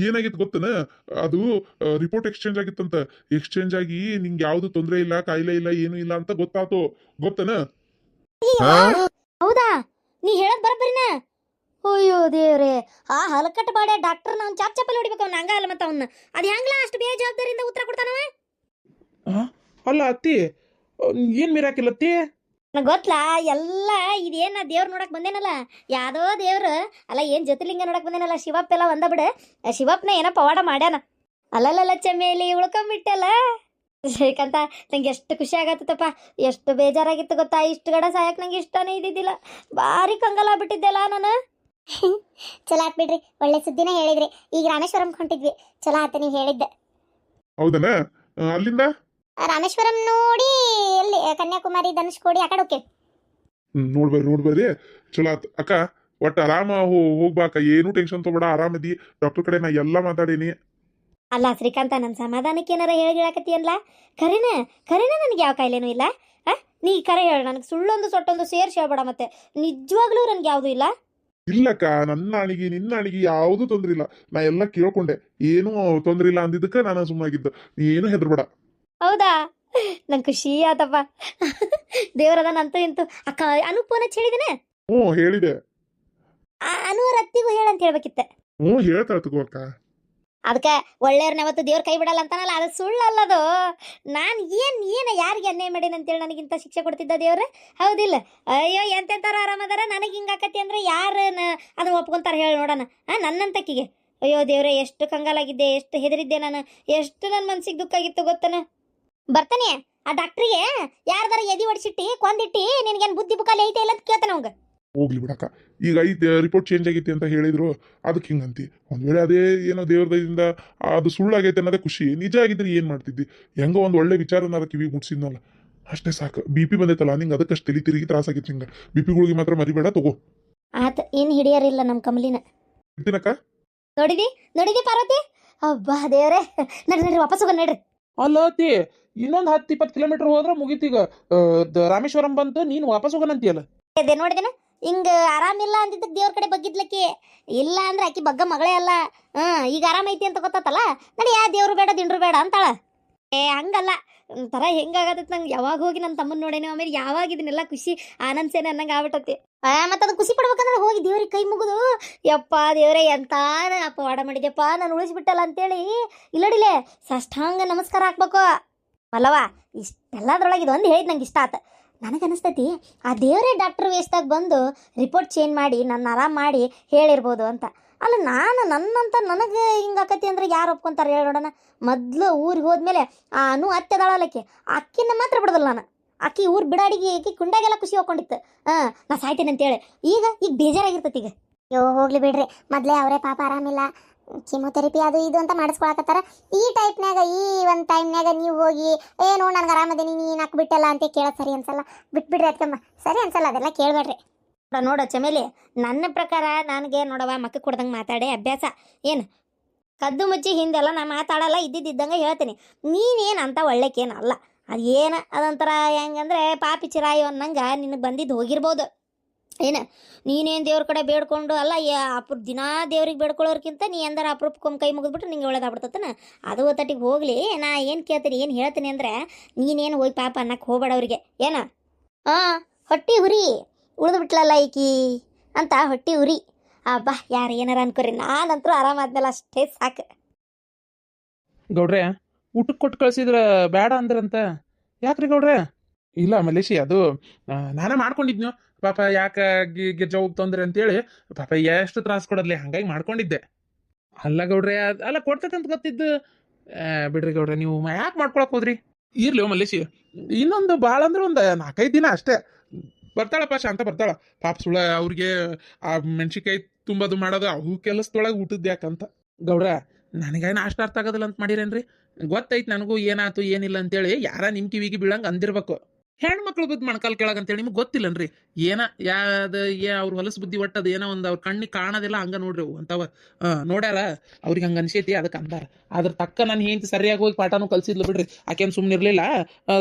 ಏನಾಗಿತ್ತು ಗೊತ್ತನ, ಅದು ರಿಪೋರ್ಟ್ ಎಕ್ಸ್ಚೇಂಜ್ ಆಗಿತ್ತಂತ. ಎಕ್ಸ್ಚೇಂಜ್ ಆಗಿ ನಿಂಗೆ ಯಾವ್ದು ತೊಂದರೆ ಇಲ್ಲ, ಕಾಯಿಲೆ ಇಲ್ಲ, ಏನು ಇಲ್ಲ ಅಂತ ಗೊತ್ತಾತು, ಗೊತ್ತನ? ಹೌದಾ? ನೀ ಹೇಳದ್ ಬರಬರಿನ? ಅಯ್ಯೋ ದೇವ್ರೆ, ಆ ಹಲಕಟ್ಟ ಬಾಡೆ ಡಾಕ್ಟರ್ ಅವ್ನು ಚಾಪ್ ಚಾಪಲ್ಲಿ ಹೊಡಿಬೇಕು. ಅವ್ನ ಹಂಗ ಅಲ್ಲ ಮತ್ತೆ ಅವ್ನ ಅದು ಹೆಂಗ್ಲ ಅಷ್ಟು ಬೇಜವಾಬ್ದಾರಿಯಿಂದ ಉತ್ತರ ಕೊಡ್ತಾನವ? ಅಲ್ಲ ಅತ್ತಿ, ಏನು ಮಿರಾಕಿಲ್ಲ ಅತ್ತಿ? ನನಗೆ ಗೊತ್ತಲ್ಲ ಎಲ್ಲ. ಇದೇನ ದೇವ್ರ ನೋಡಕ್ ಬಂದೇನಲ್ಲ, ಯಾವ್ದೋ ದೇವ್ರು ಅಲ್ಲ, ಏನ್ ಜ್ಯೋತಿರ್ಲಿಂಗ ನೋಡಕ್ ಬಂದೇನಲ್ಲ. ಶಿವಪ್ಪ ಎಲ್ಲ ಒಂದ ಬಿಡ, ಶಿವಪ್ಪನ ಏನೋ ಪವಾಡ ಮಾಡ್ಯಾನ. ಅಲ್ಲಲ್ಲ ಚಮೇಲಿ ಉಳ್ಕೊಂಬಿಟ್ಟಲ್ಲ ಶ್ರೀಕಾಂತ. ನಂಗೆ ಎಷ್ಟು ಖುಷಿ ಆಗತ್ತಪ್ಪ, ಎಷ್ಟು ಬೇಜಾರಾಗಿತ್ತು ಗೊತ್ತಾ. ಇಷ್ಟು ಗಡ ಸಾಯಕ್ ನಂಗೆ ಇಷ್ಟನೇ ಇದ್ದಿದ್ದಿಲ್ಲ. ಭಾರಿ ಕಂಗಾಲ ಆಗ್ಬಿಟ್ಟಿದ್ದೆಲ್ಲ ನಾನು. ಚಲೋ ಆತ್ ಬಿಡ್ರಿ, ಒಳ್ಳೆ ಸುದ್ದಿನ ಹೇಳಿದ್ರಿ. ಈಗ ರಾಮೇಶ್ವರಂ ಹೊಂಟಿದ್ವಿ, ಚಲೋ ಆತ ನೀವು ಹೇಳಿದ್ದೆ. ಹೌದನ? ಅಲ್ಲಿಂದ ರಾಮೇಶ್ವರಂ ನೋಡಿ ಎಲ್ಲಿ ಕನ್ಯಾಕುಮಾರಿ ಧನುಷ್ಕೋಡಿ ಆ ಕಡೆ ಓಕೆ. ನೋಡ್ಬರ್ರಿ, ಚಲೋ ಆತ್ ಅಕ್ಕ. ಒಟ್ಟು ಆರಾಮ ಹೋಗ್ಬಾಕ, ಏನು ಟೆನ್ಷನ್ ತಗೋಬೇಡ, ಆರಾಮದಿ. ಡಾಕ್ಟರ್ ಕಡೆ ನಾ ಎಲ್ಲ ಮಾತಾಡೀನಿ. ಅಲ್ಲ ಶ್ರೀಕಾಂತ, ನನ್ನ ಸಮಾಧಾನಕ್ಕೆ ಏನಾರ ಹೇಳಾಕತ್ತಿ ಅನ್ಲ? ಖರೇನ ನನಗೆ ಯಾವ ಕಾಯಿಲೆನೂ ಇಲ್ಲ. ನೀ ಕರೆ ಹೇಳ, ನನಗೆ ಸುಳ್ಳೊಂದು ಸೊಟ್ಟೊಂದು ಸೇರ್ಸಿ ಹೇಳ್ಬೇಡ. ಮತ್ತೆ ನಿಜವಾಗ್ಲೂ ನನಗೆ ಯಾವುದು ಇಲ್ಲ. ಇಲ್ಲಕ್ಕ, ನನ್ನ ಅಣಿಗೆ ನಿನ್ನ ಅಣಿಗೆ ಯಾವ್ದು ತೊಂದ್ರೆ ಇಲ್ಲ. ನಾ ಎಲ್ಲ ಕೇಳ್ಕೊಂಡೆ, ಏನೂ ತೊಂದ್ರೆ ಇಲ್ಲ ಅಂದಿದ್ದಕ್ಕ ನಾನು ಸುಮ್ಮನಾಗಿದ್ದು. ನೀ ಏನು ಹೆದರ್ಬೇಡ. ಹೌದಾ? ನಂಗೆ ಖುಷಿ ಆತಪ್ಪ. ದೇವರದ ನಂತೂ ಇಂತು. ಅಕ್ಕ ಅನು ಫೋನ್ ಹಚ್ಚಿ ಹೇಳಿದೇನೆ. ಹೇಳಿದೆ. ಅನು ರತ್ತಿಗೂ ಹೇಳಂತ ಹೇಳ್ಬೇಕಿತ್ತೆ. ಹೇಳ್ತಾಳ ತಗೋ ಅಕ್ಕ. ಅದಕ್ಕೆ ಒಳ್ಳೆಯವ್ರನ್ನ ಯಾವತ್ತು ದೇವ್ರ ಕೈ ಬಿಡಲ್ಲ ಅಂತಾನಲ್ಲ, ಅದು ಸುಳ್ಳಲ್ಲದು. ನಾನು ಏನು ಯಾರಿಗೆ ಅನ್ಯಾಯ ಮಾಡೇನಿ ಅಂತೇಳಿ ನನಗಿಂತ ಶಿಕ್ಷೆ ಕೊಡ್ತಿದ್ದ ದೇವ್ರ? ಹೌದಿಲ್ಲ? ಅಯ್ಯೋ, ಎಂತೆಂತಾರ ಆರಾಮದಾರ, ನನಗೆ ಹಿಂಗಾಕತಿ ಅಂದ್ರೆ ಯಾರು ಅದನ್ನ ಒಪ್ಕೊಂತಾರ ಹೇಳಿ ನೋಡೋಣ. ನನ್ನಂತಕ್ಕಿಗೆ ಅಯ್ಯೋ ದೇವ್ರೆ, ಎಷ್ಟು ಕಂಗಾಲಾಗಿದ್ದೆ, ಎಷ್ಟು ಹೆದರಿದ್ದೆ ನಾನು, ಎಷ್ಟು ನನ್ನ ಮನ್ಸಿಗೆ ದುಃಖ ಆಗಿತ್ತು ಗೊತ್ತನ. ಬರ್ತಾನೆ ಆ ಡಾಕ್ಟ್ರಿಗೆ ಯಾರ್ದಾರ ಎದಿ ಹೊಡಿಸಿಟ್ಟಿ ಕೊಂದಿಟ್ಟಿ ನಿನಗೇನು ಬುದ್ಧಿ ಬುಕಾಲಿ ಐತೆ ಇಲ್ಲ ಅಂತ ಕೇಳ್ತಾನೆ ಅವಂಗ. ಹೋಗ್ಲಿ ಬಿಡಕ್ಕ, ಈಗ ರಿಪೋರ್ಟ್ ಚೇಂಜ್ ಆಗೈತಿ ಅಂತ ಹೇಳಿದ್ರು, ಅದಕ್ಕೆ ಹಿಂಗಂತಿ. ಒಂದ್ ವೇಳೆ ಅದೇ ಏನೋ ದೇವ್ರದಿಂದ ಅದು ಸುಳ್ಳಾಗೈತೆ ಅನ್ನೋದೇ ಖುಷಿ. ನಿಜ ಆಗಿದ್ರೆ ಏನ್ ಮಾಡ್ತಿದ್ದಿ? ಹೆಂಗೋ ಒಂದ್ ಒಳ್ಳೆ ವಿಚಾರನಾರ ಕಿವಿಗೆ ಮುಟ್ಸಿದ್ನಲ್ಲ, ಅಷ್ಟೇ ಸಾಕು. BP ಬಂದೈತಲ್ಲ ನಿಂಗೆ, ಅದಕ್ಕಷ್ಟು ತಲೆ ತಿರುಗಿ ತ್ರಾಸಾಗಿತ್ತು ನಿಂಗೆ. BP ಮಾತ್ರ ಮರಿಬೇಡ ತಗೋ. ಆತ ಏನು ಹಿಡಿಯಾರಿಲ್ಲ ನಮ್ಮ ಕಮಲಿನ. ಇರ್ತೀನಕ್ಕ. ನೋಡಿದಿ ಪಾರ್ವತಿ? ಅಬ್ಬಾ ದೇವ್ರೆ, ನಡ್ರಿ ವಾಪಸ್ ಹೋಗೋಣ ನಡ್ರಿ. ಅಲ್ಲ ಅತ್ತಿ, ಇನ್ನೊಂದು 10-20 ಕಿಲೋಮೀಟರ್ ಹೋದ್ರೆ ಮುಗೀತೀಗ. ರಾಮೇಶ್ವರಂ ಬಂತು, ನೀನು ವಾಪಸ್ ಹೋಗೋಣಂತೀಯಲ್ಲ. ನೋಡಿದೇನ ಹಿಂಗ ಆರಾಮಿಲ್ಲ ಅಂದಿದ್ದಕ್ಕೆ ದೇವ್ರ ಕಡೆ ಬಗ್ಗಿದ್ಲಕ್ಕಿ. ಇಲ್ಲ ಅಂದ್ರೆ ಆಕಿ ಬಗ್ಗ ಮಗಳೇ ಅಲ್ಲ. ಈಗ ಆರಾಮೈತಿ ಅಂತ ಗೊತ್ತಾತಲ್ಲ, ನಡಿ ಯಾ ದೇವ್ರು ಬೇಡ ದಿಂಡ್ರು ಬೇಡ ಅಂತಾಳ. ಹಂಗಲ್ಲ, ಒಂಥರ ಹೆಂಗಾಗತ್ತೈತೆ ನಂಗೆ. ಯಾವಾಗ ಹೋಗಿ ನನ್ನ ತಮ್ಮನ ನೋಡೇನೋ, ಆಮೇಲೆ ಯಾವಾಗ ಇದನ್ನೆಲ್ಲ ಖುಷಿ ಆನಂದ್ ಸೇನೆ ಅನ್ನಂಗೆ ಆಗ್ಬಿಟ್ಟತಿ. ಮತ್ತೆ ಅದು ಖುಷಿ ಪಡ್ಬೇಕಂದ್ರೆ ಹೋಗಿ ದೇವ್ರಿಗೆ ಕೈ ಮುಗಿದು, ಯಪ್ಪ ದೇವ್ರೆ ಎಂತ ಪವಾಡ ಮಾಡಿದ್ಯಪ್ಪ, ನಾನು ಉಳಿಸ್ಬಿಟ್ಟಲ್ಲ ಅಂತೇಳಿ ಇಲ್ಲಡಿಲೆ ಸಾಷ್ಟಾಂಗ ನಮಸ್ಕಾರ ಹಾಕ್ಬೇಕು ಅಲ್ಲವಾ. ಇಷ್ಟೆಲ್ಲದ್ರೊಳಗೆ ಇದೊಂದು ಹೇಳಿದ್ ನಂಗೆ ಇಷ್ಟ ಆತ. ನನಗನ್ನಿಸ್ತೈತಿ ಆ ದೇವರೇ ಡಾಕ್ಟರ್ ವೇಸ್ದಾಗ ಬಂದು ರಿಪೋರ್ಟ್ ಚೇಂಜ್ ಮಾಡಿ ನನ್ನ ಆರಾಮ್ ಮಾಡಿ ಹೇಳಿರ್ಬೋದು ಅಂತ. ಅಲ್ಲ ನನ್ನಂತ ನನಗೆ ಹಿಂಗಾಕತಿ ಅಂದ್ರೆ ಯಾರು ಒಪ್ಕೊಂತಾರೆ ಹೇಳಿ ನೋಡೋಣ. ಮೊದಲು ಊರಿಗೆ ಹೋದ್ಮೇಲೆ ಆ ಅನು ಅತ್ತೆದಾಳಲ್ಲಕ್ಕೆ, ಅಕ್ಕಿನ ಮಾತ್ರ ಬಿಡೋದಿಲ್ಲ ನಾನು. ಅಕ್ಕಿ ಊರು ಬಿಡಾಡಿಗೆ ಆಕಿ ಕುಂಡಾಗೆಲ್ಲ ಖುಷಿ ಹೋಗ್ಕೊಂಡಿತ್ತು. ನಾ ಸಾಯ್ತೇನೆ ಅಂತೇಳಿ. ಈಗ ಬೇಜಾರಾಗಿರ್ತೈತಿ. ಈಗ ಅಯ್ಯೋ ಹೋಗ್ಲಿ ಬಿಡ್ರಿ, ಮೊದಲೇ ಅವರೇ ಪಾಪ ಆರಾಮಿಲ್ಲ, ಕೀಮೋಥೆರಪಿ ಅದು ಇದು ಅಂತ ಮಾಡಿಸ್ಕೊಳಕತ್ತಾರ. ಈ ಟೈಪ್ನಾಗ ಈ ಒಂದು ಟೈಮ್ನಾಗ ನೀವು ಹೋಗಿ ಏನು ನನಗೆ ಆರಾಮದೇನಿ ನೀನು ಹಾಕ್ಬಿಟ್ಟಲ್ಲ ಅಂತ ಕೇಳೋದು ಸರಿ ಅನ್ಸಲ್ಲ. ಬಿಟ್ಬಿಡ್ರಿ ಅದಕ್ಕಮ್ಮ, ಸರಿ ಅನ್ಸಲ್ಲ ಅದೆಲ್ಲ ಕೇಳಬೇಡ್ರಿ. ನೋಡ ಚಮೇಲಿ, ನನ್ನ ಪ್ರಕಾರ ನನಗೆ ನೋಡವ ಮಕ್ಕ ಕೊಡ್ದಂಗೆ ಮಾತಾಡಿ ಅಭ್ಯಾಸ. ಏನು ಕದ್ದು ಮುಚ್ಚಿ ಹಿಂದೆಲ್ಲ ನಾ ಮಾತಾಡಲ್ಲ, ಇದ್ದಿದ್ದಂಗೆ ಹೇಳ್ತೀನಿ. ನೀನೇನು ಅಂತ ಒಳ್ಳೆಕೇನಲ್ಲ. ಅದು ಏನು ಅದೊಂಥರ ಹೆಂಗಂದ್ರೆ ಪಾಪಿ ಚಿರಾಯಿ ಅನ್ನಂಗೆ ನಿನಗೆ ಬಂದಿದ್ದು ಹೋಗಿರ್ಬೋದು. ಏನು ನೀನೇನು ದೇವ್ರ ಕಡೆ ಬೇಡ್ಕೊಂಡು ಅಲ್ಲ, ದಿನಾ ದೇವ್ರಿಗೆ ಬೇಡ್ಕೊಳ್ಳೋರ್ಕಿಂತ ನೀ ಎಂದಾರ ಅಪರೂಪಕ್ಕೊಮ್ಮೆ ಕೈ ಮುಗಿದ್ಬಿಟ್ರೆ ನಿಂಗೆ ಒಳ್ಳೇದಾಗ್ಬಿಡ್ತನ. ಅದು ಒತ್ತಟಿಗೆ ಹೋಗಲಿ. ನಾ ಏನು ಕೇಳ್ತೀನಿ, ಏನು ಹೇಳ್ತೀನಿ ಅಂದರೆ, ನೀನೇನು ಹೋಗಿ ಪಾಪ ಅನ್ನಕ್ಕೆ ಹೋಗ್ಬೇಡ ಅವ್ರಿಗೆ. ಏನು ಹೊಟ್ಟಿ ಹುರಿ ಉಳಿದು ಬಿಟ್ಲಲ್ಲ ಈಕಿ ಅಂತ ಹೊಟ್ಟಿ ಉರಿ. ಅಬ್ಬಾ ಯಾರು ಏನಾರ ಅನ್ಕೋರಿ, ನಾನಂತೂ ಆರಾಮಾದ್ಮೇಲೆ ಅಷ್ಟೇ ಸಾಕು. ಗೌಡ್ರೆ, ಊಟಕ್ಕೆ ಕೊಟ್ಟು ಕಳ್ಸಿದ್ರೆ ಬೇಡ ಅಂದ್ರಂತ. ಯಾಕ್ರಿ ಗೌಡ್ರೆ? ಇಲ್ಲ ಮಲೇಶಿ, ಅದು ನಾನೇ ಮಾಡ್ಕೊಂಡಿದ್ನು. ಪಾಪ ಯಾಕೆ ಗಿರ್ಜಾ ಹೋಗ್ತಂದ್ರೆ ಅಂತೇಳಿ ಪಾಪ ಎಷ್ಟು ತ್ರಾಸ ಕೊಡದ್ಲಿ, ಹಂಗಾಗಿ ಮಾಡ್ಕೊಂಡಿದ್ದೆ. ಅಲ್ಲ ಗೌಡ್ರೆ, ಅಲ್ಲ ಕೊಡ್ತೈತಂತ ಗೊತ್ತಿದ್ದು. ಬಿಡ್ರಿ ಗೌಡ್ರೆ, ನೀವು ಯಾಕೆ ಮಾಡ್ಕೊಳಕ್ ಹೋದ್ರಿ? ಇರ್ಲಿ ಮಲೇಶಿ, ಇನ್ನೊಂದು ಭಾಳ ಅಂದ್ರೆ ಒಂದು 4-5 ದಿನ ಅಷ್ಟೇ. ಬರ್ತಾಳಪ್ಪ, ಶಾಂತ ಬರ್ತಾಳ. ಪಾಪ ಸುಳ ಅವ್ರಿಗೆ ಆ ಮೆಣಸಿನ್ಕಾಯಿ ತುಂಬೋದು ಮಾಡೋದು ಅವು ಕೆಲಸದೊಳಗೆ ಊಟದ್ದು ಯಾಕಂತ. ಗೌಡ್ರ, ನನಗೇನು ಅಷ್ಟು ಅರ್ಥ ಆಗೋದಿಲ್ಲ ಅಂತ ಮಾಡಿರೇನ್ರಿ? ಗೊತ್ತೈತೆ ನನಗೂ ಏನಾಯ್ತು ಏನಿಲ್ಲ ಅಂತೇಳಿ. ಯಾರ ನಿಮ್ಮ ಕಿವಿಗೆ ಬೀಳಂಗೆ ಅಂದಿರ್ಬೇಕು. ಹೆಣ್ಮಕ್ಳು ಬದ್ ಮಣ್ಕಾಲ್ ಕೆಳಗ ಅಂತೇಳಿ ನಿಮ್ಗೆ ಗೊತ್ತಿಲ್ಲನ್ರಿ ಏನ ಯಾವ್ದ ಅವ್ರ ಹೊಲಸು ಬುದ್ಧಿ ಒಟ್ಟದ ಏನೋ ಒಂದು ಅವ್ರ ಕಣ್ಣಿಗೆ ಕಾಣೋದಿಲ್ಲ ಹಂಗ ನೋಡ್ರಿ ಅವು ಅಂತಾವ ನೋಡ್ಯಾರ ಅವ್ರಿಗೆ ಹಂಗ ಅನ್ಸೈತಿ ಅದಕ್ಕೆ ಅಂದಾರ ಅದ್ರ ತಕ್ಕ ನಾನು ಹೆಂಡತಿ ಸರಿಯಾಗಿ ಹೋಗಿ ಪಾಠನೂ ಕಲ್ಸಿದ್ಲು ಬಿಡ್ರಿ ಆಕೇನು ಸುಮ್ಮನೆ ಇರ್ಲಿಲ್ಲ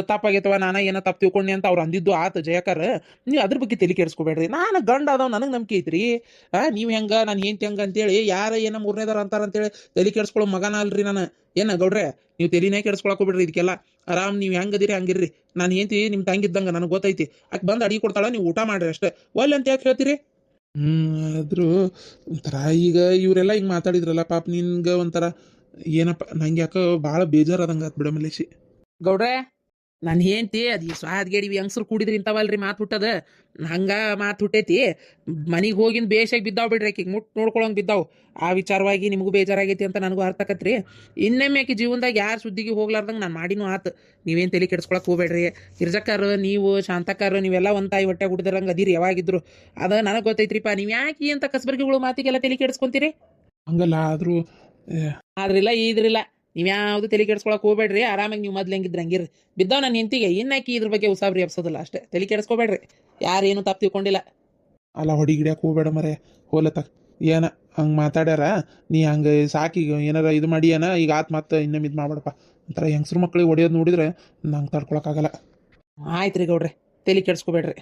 ತಪ್ಪಾಗೈತವ ನಾನ ಏನೋ ತಪ್ಪು ತಿಳ್ಕೊಂಡಿ ಅಂತ ಅವ್ರು ಅಂದಿದ್ದು ಆತ ಜಯಕರ್ ನೀವು ಅದ್ರ ಬಗ್ಗೆ ತಲೆ ಕೆಡಿಸ್ಕೋಬೇಡ್ರಿ ನಾನು ಗಂಡ ಅದಾವ ನನಗೆ ನಂಬಿಕೆ ಐತ್ರಿ ನೀವು ಹೆಂಗ ನಾನು ಹೆಂಡತಿ ಹಂಗ ಅಂತೇಳಿ ಯಾರ ಏನೋ ಮೂರನೇದಾರ ಅಂತಾರ ಅಂತೇಳಿ ತಲೆ ಕೆಡಿಸ್ಕೊಳ್ಳೋ ಮಗನ ಅಲ್ರಿ ನಾನು ಏನ ಗೌಡ್ರೆ ನೀವು ತಲೆನೇ ಕೆಡಿಸ್ಕೊಳಕ್ ಹೋಗ್ಬಿಡ್ರಿ ಇದಕ್ಕೆಲ್ಲ ಆರಾಮ್ ನೀವು ಹೆಂಗದಿರಿ ಹಂಗಿರ್ರಿ ನಾನು ಹೆಂಡತಿ ನಿಮ್ಮ ತಂಗಿದ್ದಂಗ ನನಗೆ ಗೊತ್ತೈತಿ ಆಕೆ ಬಂದು ಅಡಿಗೆ ಕೊಡ್ತಾಳ ನೀವು ಊಟ ಮಾಡ್ರಿ ಅಷ್ಟೇ ಒಲ್ಲೆ ಅಂತ ಯಾಕೆ ಹೇಳ್ತೀರಿ ಆದ್ರೂ ಒಂಥರ ಈಗ ಇವರೆಲ್ಲ ಹಿಂಗೆ ಮಾತಾಡಿದ್ರಲ್ಲ ಪಾಪ ನಿನ್ಗೆ ಒಂಥರ ಏನಪ್ಪ ನಂಗೆ ಯಾಕೋ ಭಾಳ ಬೇಜಾರಾದಂಗೆ ಆತ್ ಬಿಡ ಮಲೇಶಿ ಗೌಡ್ರೆ ನಾನು ಹೆಂಡ್ತಿ ಅದು ಸ್ವಾದ್ಗೇಡಿವಿ ಹೆಂಗಸ್ರು ಕೂಡಿದ್ರಿ ಇಂಥವಲ್ರಿ ಮಾತು ಹುಟ್ಟದ ಹಂಗ ಮಾತು ಹುಟ್ಟೈತಿ ಮನೆಗೆ ಹೋಗಿಂದ ಬೇಷಾಗಿ ಬಿದ್ದಾವ್ ಬಿಡ್ರಿ ಆಕಿಗೆ ಮುಟ್ಟು ನೋಡ್ಕೊಳಂಗೆ ಬಿದ್ದಾವ್ ಆ ವಿಚಾರವಾಗಿ ನಿಮಗೂ ಬೇಜಾರಾಗೈತಿ ಅಂತ ನನಗೂ ಅರ್ಥ ಆಕತ್ರಿ ಇನ್ನೊಮ್ಮೆ ಆಕಿ ಜೀವನದಾಗ ಯಾರು ಸುದ್ದಿಗೆ ಹೋಗ್ಲಾರ್ದಂಗೆ ನಾನು ಮಾಡಿನೂ ಆತು ನೀವೇನು ತಲೆ ಕೆಡ್ಸ್ಕೊಳಕ್ಕೆ ಹೋಗ್ಬೇಡ್ರಿ ಗಿರ್ಜಕ್ಕಾರ ನೀವು ಶಾಂತಕಾರ ನೀವೆಲ್ಲ ಒಂದು ತಾಯಿ ಹೊಟ್ಟೆ ಹುಡ್ದಿರಂಗೆ ಅದಿರಿ ಯಾವಾಗಿದ್ರು ಅದ ನನಗೆ ಗೊತ್ತೈತ್ರಿಪ್ಪ ನೀವು ಯಾಕೆ ಅಂತ ಕಸಬರ್ಗಿಗಳು ಮಾತಿಗೆಲ್ಲ ತಲೆ ಕೆಡಿಸ್ಕೊಂತೀರಿ ಹಂಗಲ್ಲ ಆದ್ರೂ ಆದ್ರಿಲ್ಲ ಇದ್ರಿಲ್ಲ ನೀವು ಯಾವುದು ತಲೆ ಕೆಡಿಸ್ಕೊಳಕ್ಕೆ ಹೋಗ್ಬೇಡ್ರಿ ಆರಾಮಾಗಿ ನೀವು ಮೊದ್ಲು ಹೆಂಗಿದ್ರೆ ಹಂಗಿರ್ರಿ ಬಿದ್ದಾವ್ ನನ್ನ ಹೆಂಡತಿಗೆ ಇನ್ನಾಕಿ ಇದ್ರ ಬಗ್ಗೆ ಉಸಾಬ್ರಿ ಎಬ್ಸೋದಿಲ್ಲ ಅಷ್ಟೇ ತಲೆ ಕೆಡಿಸ್ಕೋಬೇಡ್ರಿ ಯಾರೇನು ತಪ್ಪು ತಿಳ್ಕೊಂಡಿಲ್ಲ ಅಲ್ಲ ಹೊಡಿ ಗಿಡ್ಯಾಕ ಹೋಗ್ಬೇಡ ಮರೆ ಹೋಲತ್ತ ಏನ ಹಂಗೆ ಮಾತಾಡ್ಯಾರ ನೀ ಹಂಗೆ ಸಾಕೀಗ ಏನಾರ ಇದು ಮಾಡಿ ಏನ ಈಗ ಆತ್ ಮತ್ತೆ ಇನ್ನೊಮ್ಮೆ ಇದು ಮಾಡ್ಬೇಡಪ್ಪ ಒಂಥರ ಹೆಂಗಸ್ರ ಮಕ್ಳಿಗೆ ಹೊಡೆಯೋದು ನೋಡಿದ್ರೆ ನಂಗೆ ತಡ್ಕೊಳಕ್ಕಾಗಲ್ಲ ಆಯ್ತು ರೀ ಗೌಡ್ರೆ ತಲೆ ಕೆಡಿಸ್ಕೋಬೇಡ್ರಿ